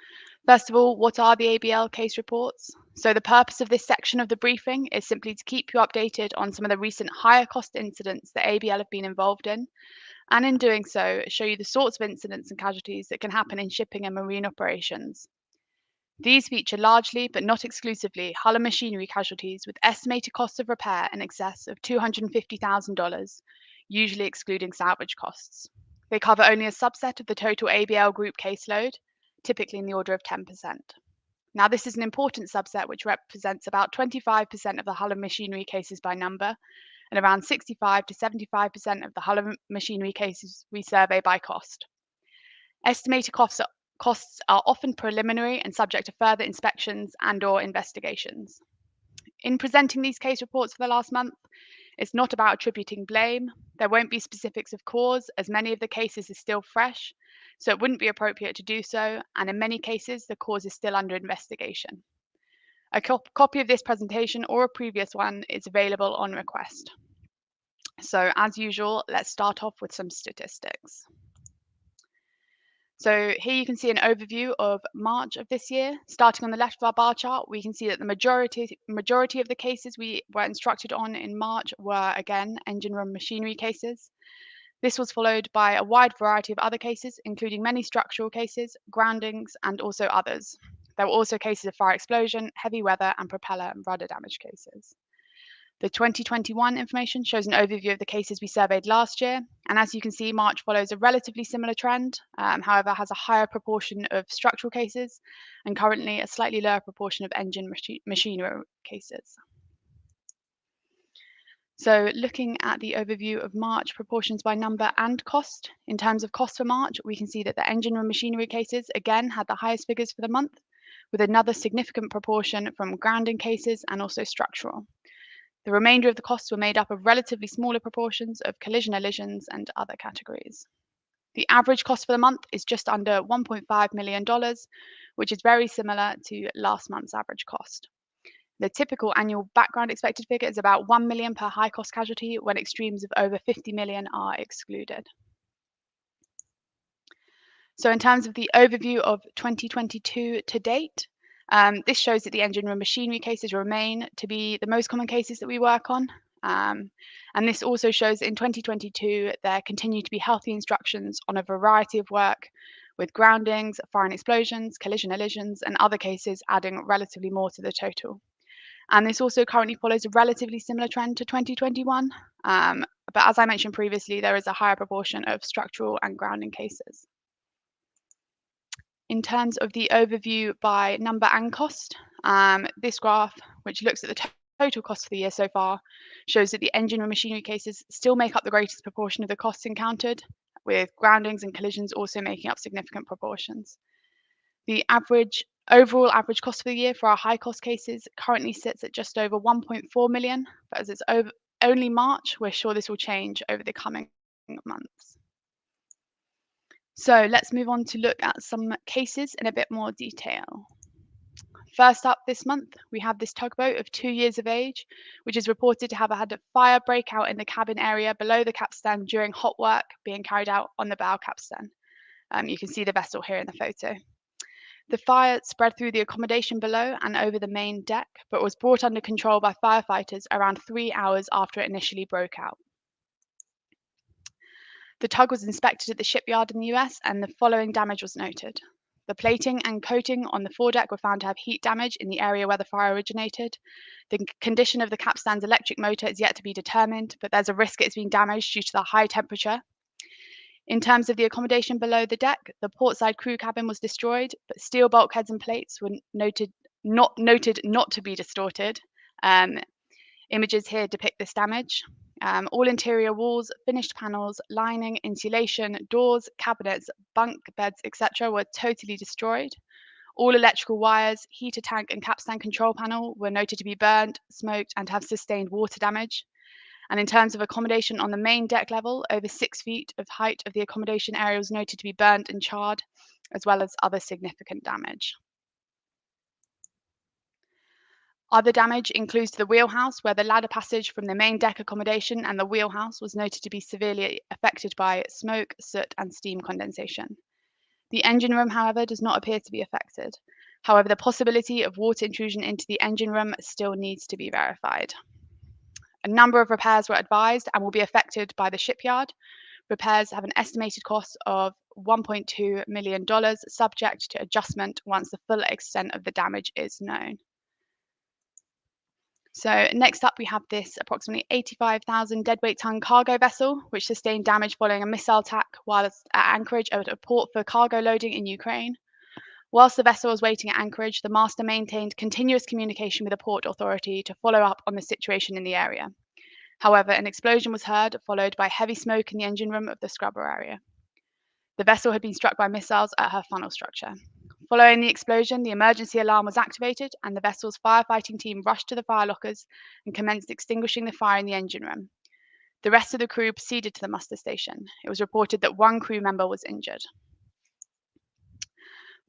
First of all, what are the ABL case reports? So the purpose of this section of the briefing is simply to keep you updated on some of the recent higher cost incidents that ABL have been involved in, and in doing so, show you the sorts of incidents and casualties that can happen in shipping and marine operations. These feature largely, but not exclusively, hull and machinery casualties with estimated costs of repair in excess of $250,000, usually excluding salvage costs. They cover only a subset of the total ABL group caseload, typically in the order of 10%. Now, this is an important subset which represents about 25% of the hull and machinery cases by number, and around 65 to 75% of the hull and machinery cases we survey by cost. Estimated costs are often preliminary and subject to further inspections and/or investigations. In presenting these case reports for the last month, it's not about attributing blame. There won't be specifics of cause, as many of the cases are still fresh, so it wouldn't be appropriate to do so, and in many cases, the cause is still under investigation. A copy of this presentation or a previous one is available on request. So as usual, let's start off with some statistics. So here you can see an overview of March of this year. Starting on the left of our bar chart, we can see that the majority of the cases we were instructed on in March were, again, engine room machinery cases. This was followed by a wide variety of other cases, including many structural cases, groundings, and also others. There were also cases of fire explosion, heavy weather, and propeller and rudder damage cases. The 2021 information shows an overview of the cases we surveyed last year, and as you can see, March follows a relatively similar trend, however has a higher proportion of structural cases and currently a slightly lower proportion of engine machinery cases. So looking at the overview of March proportions by number and cost, in terms of cost for March, we can see that the engine and machinery cases again had the highest figures for the month, with another significant proportion from grounding cases and also structural. The remainder of the costs were made up of relatively smaller proportions of collision elisions and other categories. The average cost for the month is just under $1.5 million, which is very similar to last month's average cost. The typical annual background expected figure is about $1 million per high cost casualty when extremes of over $50 million are excluded. So in terms of the overview of 2022 to date, this shows that the engine room machinery cases remain to be the most common cases that we work on. And this also shows in 2022, there continue to be healthy instructions on a variety of work with groundings, fire and explosions, collision elisions, and other cases adding relatively more to the total. And this also currently follows a relatively similar trend to 2021. But as I mentioned previously, there is a higher proportion of structural and grounding cases. In terms of the overview by number and cost, this graph, which looks at the total cost for the year so far, shows that the engine and machinery cases still make up the greatest proportion of the costs encountered, with groundings and collisions also making up significant proportions. The overall average cost for the year for our high cost cases currently sits at just over 1.4 million, but as it's only March, we're sure this will change over the coming months. So let's move on to look at some cases in a bit more detail. First up this month, we have this tugboat of 2 years of age, which is reported to have had a fire break out in the cabin area below the capstan during hot work being carried out on the bow capstan. You can see the vessel here in the photo. The fire spread through the accommodation below and over the main deck, but was brought under control by firefighters around 3 hours after it initially broke out. The tug was inspected at the shipyard in the US and the following damage was noted. The plating and coating on the foredeck were found to have heat damage in the area where the fire originated. The condition of the capstan's electric motor is yet to be determined, but there's a risk it's being damaged due to the high temperature. In terms of the accommodation below the deck, the portside crew cabin was destroyed, but steel bulkheads and plates were not noted not to be distorted. Images here depict this damage. All interior walls, finished panels, lining, insulation, doors, cabinets, bunk beds, etc. were totally destroyed. All electrical wires, heater tank and capstan control panel were noted to be burned, smoked and have sustained water damage. And in terms of accommodation on the main deck level, over 6 feet of height of the accommodation area was noted to be burnt and charred, as well as other significant damage. Other damage includes the wheelhouse, where the ladder passage from the main deck accommodation and the wheelhouse was noted to be severely affected by smoke, soot, and steam condensation. The engine room, however, does not appear to be affected. However, the possibility of water intrusion into the engine room still needs to be verified. A number of repairs were advised and will be affected by the shipyard. Repairs have an estimated cost of $1.2 million, subject to adjustment once the full extent of the damage is known. So next up, we have this approximately 85,000 deadweight ton cargo vessel, which sustained damage following a missile attack whilst at anchorage at a port for cargo loading in Ukraine. Whilst the vessel was waiting at anchorage, the master maintained continuous communication with the port authority to follow up on the situation in the area. However, an explosion was heard, followed by heavy smoke in the engine room of the scrubber area. The vessel had been struck by missiles at her funnel structure. Following the explosion, the emergency alarm was activated and the vessel's firefighting team rushed to the fire lockers and commenced extinguishing the fire in the engine room. The rest of the crew proceeded to the muster station. It was reported that one crew member was injured.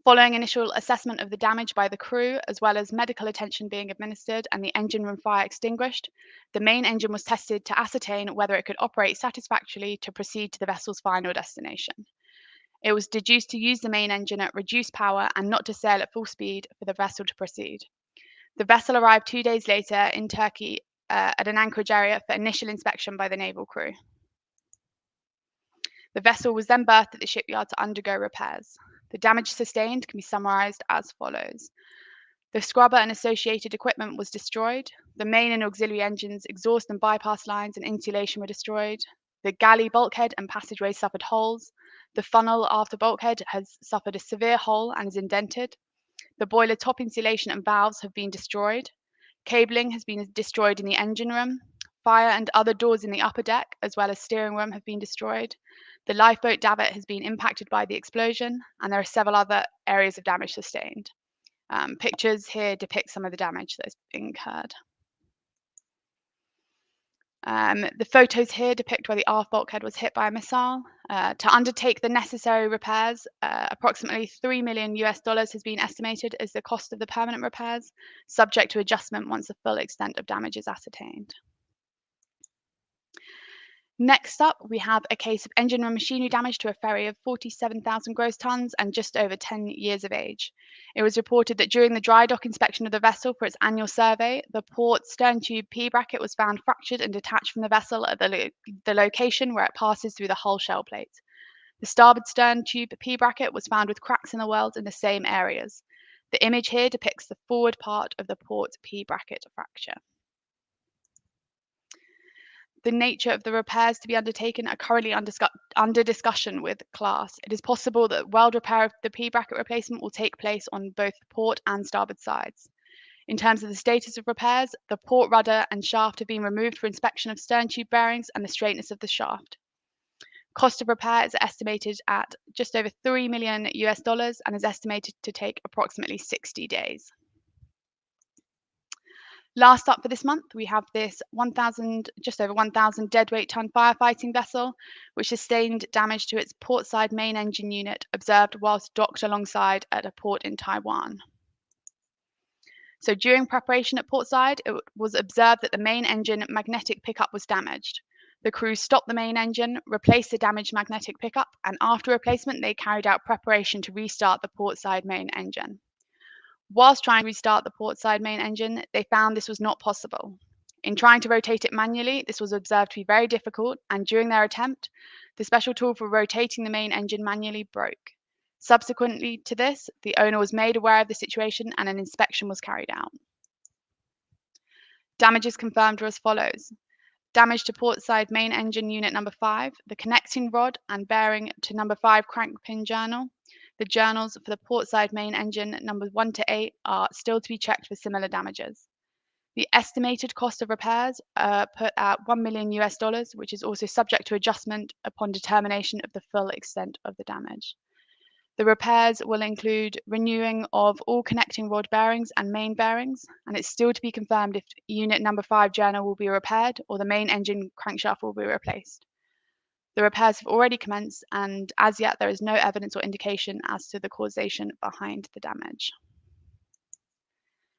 Following initial assessment of the damage by the crew, as well as medical attention being administered and the engine room fire extinguished, the main engine was tested to ascertain whether it could operate satisfactorily to proceed to the vessel's final destination. It was deduced to use the main engine at reduced power and not to sail at full speed for the vessel to proceed. The vessel arrived 2 days later in Turkey at an anchorage area for initial inspection by the naval crew. The vessel was then berthed at the shipyard to undergo repairs. The damage sustained can be summarised as follows. The scrubber and associated equipment was destroyed. The main and auxiliary engines, exhaust and bypass lines and insulation were destroyed. The galley bulkhead and passageway suffered holes. The funnel after bulkhead has suffered a severe hole and is indented. The boiler top insulation and valves have been destroyed. Cabling has been destroyed in the engine room. Fire and other doors in the upper deck, as well as steering room, have been destroyed. The lifeboat davit has been impacted by the explosion, and there are several other areas of damage sustained. Pictures here depict some of the damage that has been incurred. The photos here depict where the aft bulkhead was hit by a missile. To undertake the necessary repairs, approximately $3 million has been estimated as the cost of the permanent repairs, subject to adjustment once the full extent of damage is ascertained. Next up, we have a case of engine room machinery damage to a ferry of 47,000 gross tons and just over 10 years of age. It was reported that during the dry dock inspection of the vessel for its annual survey, the port stern tube P bracket was found fractured and detached from the vessel at the location where it passes through the hull shell plate. The starboard stern tube P bracket was found with cracks in the welds in the same areas. The image here depicts the forward part of the port P bracket fracture. The nature of the repairs to be undertaken are currently under discussion with class. It is possible that weld repair of the P bracket replacement will take place on both the port and starboard sides. In terms of the status of repairs, the port rudder and shaft have been removed for inspection of stern tube bearings and the straightness of the shaft. Cost of repair is estimated at just over $3 million and is estimated to take approximately 60 days. Last up for this month, we have this just over 1,000 deadweight ton firefighting vessel, which sustained damage to its portside main engine unit observed whilst docked alongside at a port in Taiwan. So during preparation at portside, it was observed that the main engine magnetic pickup was damaged. The crew stopped the main engine, replaced the damaged magnetic pickup, and after replacement, they carried out preparation to restart the portside main engine. Whilst trying to restart the portside main engine, they found this was not possible. In trying to rotate it manually, this was observed to be very difficult, and during their attempt, the special tool for rotating the main engine manually broke. Subsequently to this, the owner was made aware of the situation and an inspection was carried out. Damages confirmed were as follows. Damage to portside main engine unit number 5, the connecting rod and bearing to number 5 crankpin journal. The journals for the portside main engine numbers 1 to 8 are still to be checked for similar damages. The estimated cost of repairs are put at $1 million US, which is also subject to adjustment upon determination of the full extent of the damage. The repairs will include renewing of all connecting rod bearings and main bearings, and it's still to be confirmed if unit number 5 journal will be repaired or the main engine crankshaft will be replaced. The repairs have already commenced, and as yet there is no evidence or indication as to the causation behind the damage.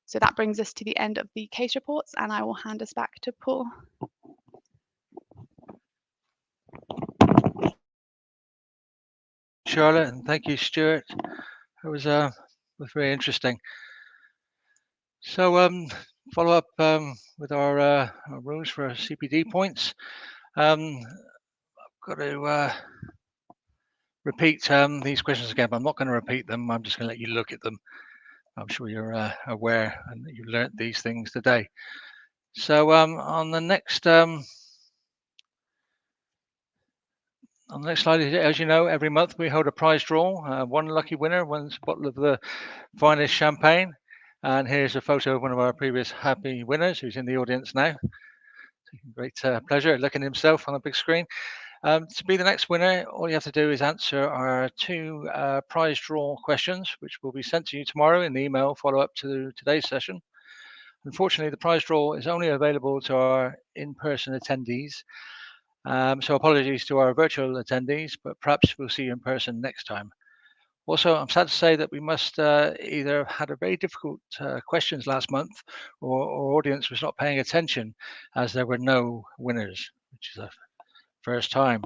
So that brings us to the end of the case reports, and I will hand us back to Paul. Charlotte, and thank you, Stuart. It was very interesting. So follow up with our rules for CPD points. I've got to repeat these questions again, but I'm not going to repeat them. I'm just going to let you look at them. I'm sure you're aware and that you learnt these things today. So on the next slide, as you know, every month we hold a prize draw. One lucky winner wins a bottle of the finest champagne. And here's a photo of one of our previous happy winners who's in the audience now. Taking great pleasure at looking at himself on the big screen. To be the next winner, all you have to do is answer our 2 prize draw questions, which will be sent to you tomorrow in the email follow-up to today's session. Unfortunately, the prize draw is only available to our in-person attendees. So apologies to our virtual attendees, but perhaps we'll see you in person next time. Also, I'm sad to say that we must either have had a very difficult questions last month, or our audience was not paying attention as there were no winners, which is a first time.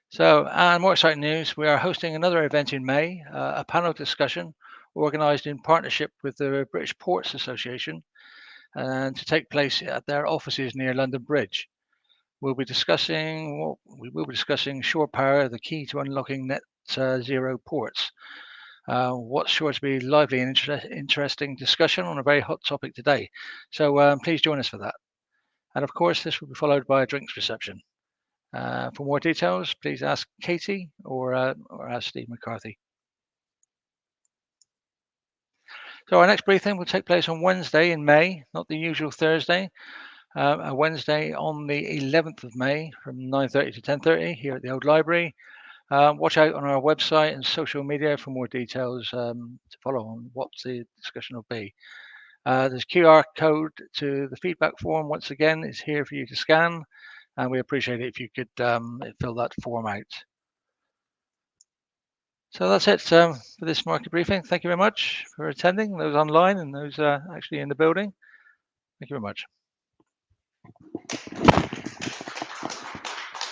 So, and more exciting news, we are hosting another event in May, a panel discussion organised in partnership with the British Ports Association, and to take place at their offices near London Bridge. We will be discussing shore power, the key to unlocking net zero ports. What's sure to be lively and interesting discussion on a very hot topic today. So please join us for that. And of course, this will be followed by a drinks reception. For more details, please ask Katie or ask Steve McCarthy. So our next briefing will take place on Wednesday in May, not the usual Thursday. A Wednesday on the 11th of May from 9:30 to 10:30 here at the Old Library. Watch out on our website and social media for more details to follow on what the discussion will be. There's QR code to the feedback form once again is here for you to scan, and we appreciate it if you could fill that form out. So that's it for this market briefing. Thank you very much for attending, those online and those actually in the building. Thank you very much.